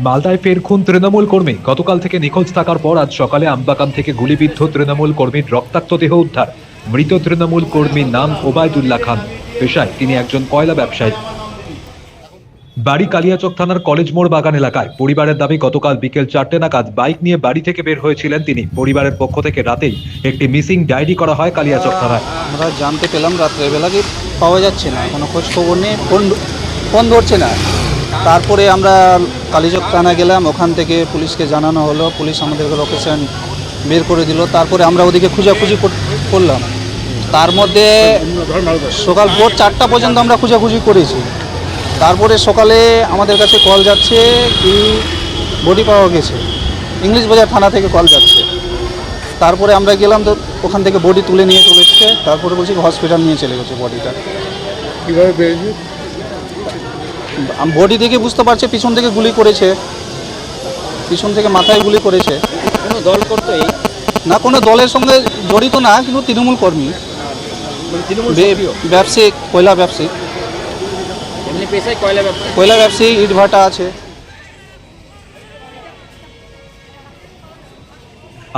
মালদায় ফের খুন তৃণমূল কর্মী। গতকাল থেকে নিখোঁজ থাকার পর আজ সকালে আমবাগান থেকে গুলিবিদ্ধ তৃণমূল কর্মীর রক্তাক্ত দেহ উদ্ধার। মৃত তৃণমূল কর্মীর নাম ওবায়দুল্লাহ খান। পেশায় তিনি একজন কয়লা ব্যবসায়ী। বাড়ি কালিয়াচক থানার কলেজ মোড় বাগান এলাকায়। পরিবারের দাবি, গতকাল বিকেল 4টে নাগাদ বাইক নিয়ে বাড়ি থেকে বের হয়েছিলেন তিনি। পরিবারের পক্ষ থেকে রাতেই একটি মিসিং ডায়েরি করা হয় কালিয়াচক থানায়। আমরা জানতে পেলাম রাত্রেবেলা কি পাওয়া যাচ্ছে না, কোনো খোঁজ খবর নেই, ফোন ধরছে না। তারপরে আমরা কালিচক থানা গেলাম, ওখান থেকে পুলিশকে জানানো হলো, পুলিশ আমাদেরকে লোকেশন বের করে দিল। তারপরে আমরা ওদিকে খোঁজাখুঁজি করলাম। তার মধ্যে সকাল ভোর 4টা পর্যন্ত আমরা খোঁজাখুঁজি করেছি। তারপরে সকালে আমাদের কাছে কল যাচ্ছে কি বডি পাওয়া গেছে, ইংলিশ বাজার থানা থেকে কল যাচ্ছে। তারপরে আমরা গেলাম, তো ওখান থেকে বডি তুলে নিয়ে চলে এসছে। তারপরে বলছি হসপিটাল নিয়ে চলে গেছে বডিটা। কীভাবে পেয়েছি? বডি দেখে বুঝতে পারছে পিছন থেকে গুলি করেছে, পিছন থেকে মাথায় গুলি করেছে। কোনো দল করতো এই? না, কোনো দলের সঙ্গে জড়িত না, কিন্তু তৃণমূল কর্মী, মানে তৃণমূল ব্যবসায়িক, কয়লা ব্যবসায়িক, এমনি পেশায় কয়লা ব্যবসা। কয়লা ব্যবসায়ী, ইট ভাটা আছে।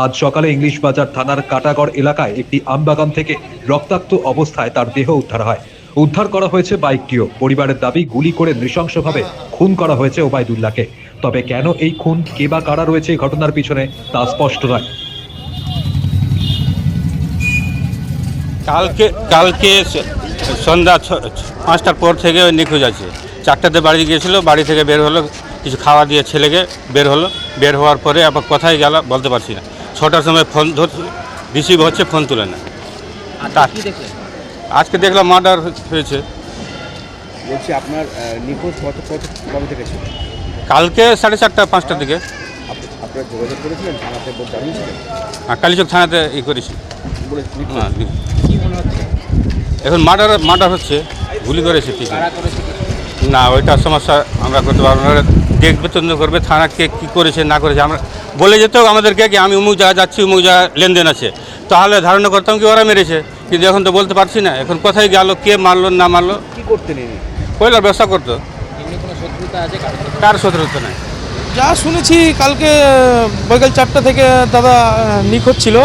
আজ সকালে ইংলিশ বাজার থানার কাটাগড় এলাকায় একটি আমবাগান থেকে রক্তাক্ত অবস্থায় তার দেহ উদ্ধার হয়। উদ্ধার করা হয়েছে বাইকটিও। পরিবারের দাবি, গুলি করে নৃশংসভাবে খুন করা হয়েছে ওবায়দুল্লাহকে। তবে কেন এই খুন, কে বা কারা রয়েছে এই ঘটনার পিছনে, তা স্পষ্ট নয়। কালকে সন্ধ্যা 5টার পর থেকে নিখোঁজ আছে। 4টাতে বাড়ি গিয়েছিল, বাড়ি থেকে বের হলো, কিছু খাওয়া দিয়ে ছেলেকে বের হলো। বের হওয়ার পরে আবার কোথায় গেল বলতে পারছি না। 6টার সময় ফোন ধরছি, রিসিভ হচ্ছে, ফোন তুলে না। আজকে দেখলাম মার্ডার হয়েছে। বলছি আপনার নিখোঁজ কবে থেকে ছিল? কালকে 4:30 5টার দিকে। আপনারা যোগাযোগ করেছিলেন থানাতে, জানিয়েছিলেন? কালীচক থানাতে করেছি। হ্যাঁ, কি মনে হচ্ছে এখন মার্ডার হচ্ছে, গুলি করেছে ঠিক না, ওইটার সমস্যা আমরা করতে পারবো না। দেখবে, তদন্ত করবে, থানা কে কী করেছে না করেছে। আমরা বলে যেত আমাদেরকে কি আমি অমুক জায়গায় যাচ্ছি, অমুক জায়গায় লেনদেন আছে, তাহলে ধারণা করতাম কি ওরা মেরেছে। কিন্তু এখন তো বলতে পারছি না, এখন কোথায় গেল, কে মারলো না মারলো। কি করতেন ইনি? কয়লার ব্যবসা করতো। এমনি কোনো শত্রুতা আছে? কার শত্রুতা নাই। যা শুনেছি, কালকে বিকেল 4টা থেকে দাদা নিখোঁজ ছিল।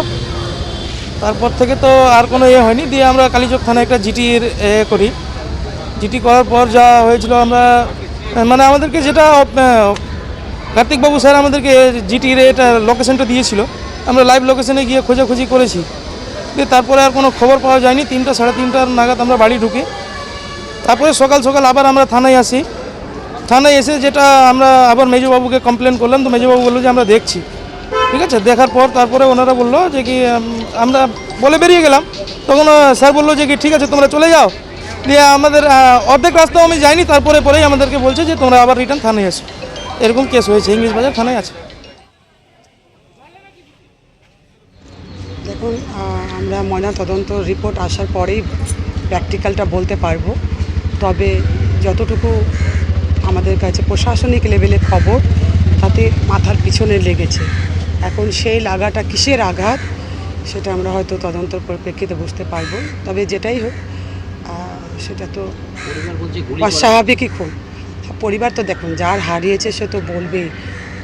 তারপর থেকে তো আর কোনো হয়নি। দিয়ে আমরা কালীচক থানায় একটা জিটির করি। জিটি করার পর যা হয়েছিল, আমরা মানে আমাদেরকে যেটা কার্তিকবাবু স্যার আমাদেরকে জিটির এটা লোকেশনটা দিয়েছিল, আমরা লাইভ লোকেশনে গিয়ে খোঁজাখুঁজি করেছি। দিয়ে তারপরে আর কোনো খবর পাওয়া যায়নি। 3টা সাড়ে 3টার নাগাদ আমরা বাড়ি ঢুকি। তারপরে সকাল আবার আমরা থানায় আসি। থানায় এসে যেটা আমরা আবার মেজবাবুকে কমপ্লেন করলাম, তো মেজবাবু বললো যে আমরা দেখছি। ঠিক আছে, দেখার পর তারপরে ওনারা বললো যে কি আমরা বলে বেরিয়ে গেলাম। তখন স্যার বললো যে কি ঠিক আছে তোমরা চলে যাও। দিয়ে আমাদের অর্ধেক রাস্তাও আমি যাইনি, পরেই আমাদেরকে বলছে যে তোমরা আবার রিটার্ন থানায় আসো। এরকম কেস হয়েছে, ইংলিশ বাজার থানায় আছে। দেখুন, আমরা ময়নাতদন্ত রিপোর্ট আসার পরেই প্র্যাকটিক্যালটা বলতে পারবো। তবে যতটুকু আমাদের কাছে প্রশাসনিক লেভেলে খবর, তাতে মাথার পিছনে লেগেছে। এখন সেই লাগাটা কিসের আঘাত, সেটা আমরা হয়তো তদন্তর পরিপ্রেক্ষিতে বুঝতে পারবো। তবে যেটাই হোক, সেটা তো অস্বাভাবিকই খুব। পরিবার তো দেখুন, যার হারিয়েছে সে তো বলবেই,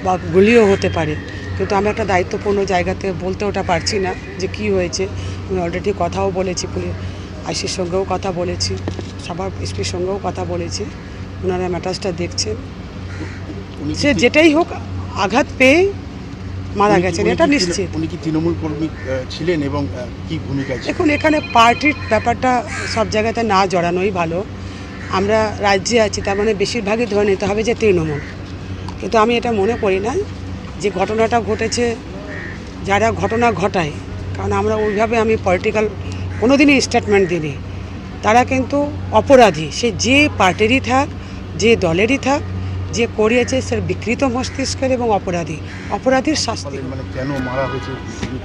বা গুলিও হতে পারে। কিন্তু আমি একটা দায়িত্বপূর্ণ জায়গাতে বলতে ওটা পারছি না যে কি হয়েছে। আমি অলরেডি কথাও বলেছি, পুলিশ আইসির সঙ্গেও কথা বলেছি, সবার এসপির সঙ্গেও কথা বলেছি। ওনারা ম্যাটার্সটা দেখছেন। সে যেটাই হোক, আঘাত পেয়ে মারা গেছেন, এটা নিশ্চিত। উনি কি তৃণমূল কর্মী ছিলেন এবং কি ভূমিকা? দেখুন, এখানে পার্টির ব্যাপারটা সব জায়গাতে না জড়ানোই ভালো। আমরা রাজ্যে আছি, তার মানে বেশিরভাগই ধরে নিতে হবে যে তৃণমূল। কিন্তু আমি এটা মনে করি না যে ঘটনাটা ঘটেছে যারা ঘটনা ঘটায়, কারণ আমরা ওইভাবে আমি পলিটিক্যাল কোনো দিনই স্টেটমেন্ট দিইনি। তারা কিন্তু অপরাধী, সে যে পার্টিরই থাক, যে দলেরই থাক, যে করিয়েছে সে বিকৃত মস্তিষ্কের এবং অপরাধীর শাস্তি। মানে কেন মারা হয়েছে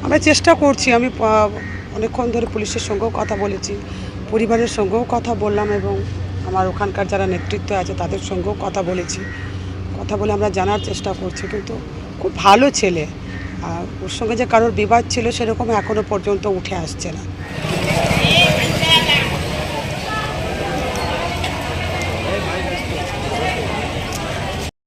আমরা চেষ্টা করছি। আমি অনেকক্ষণ ধরে পুলিশের সঙ্গেও কথা বলেছি, পরিবারের সঙ্গেও কথা বললাম, এবং আমার ওখানকার যারা নেতৃত্ব আছে তাদের সঙ্গেও কথা বলে আমরা জানার চেষ্টা করছি। কিন্তু খুব ভালো ছেলে, ওর সঙ্গে যে কারোর বিবাদ ছিল সেরকম এখনও পর্যন্ত উঠে আসছে না।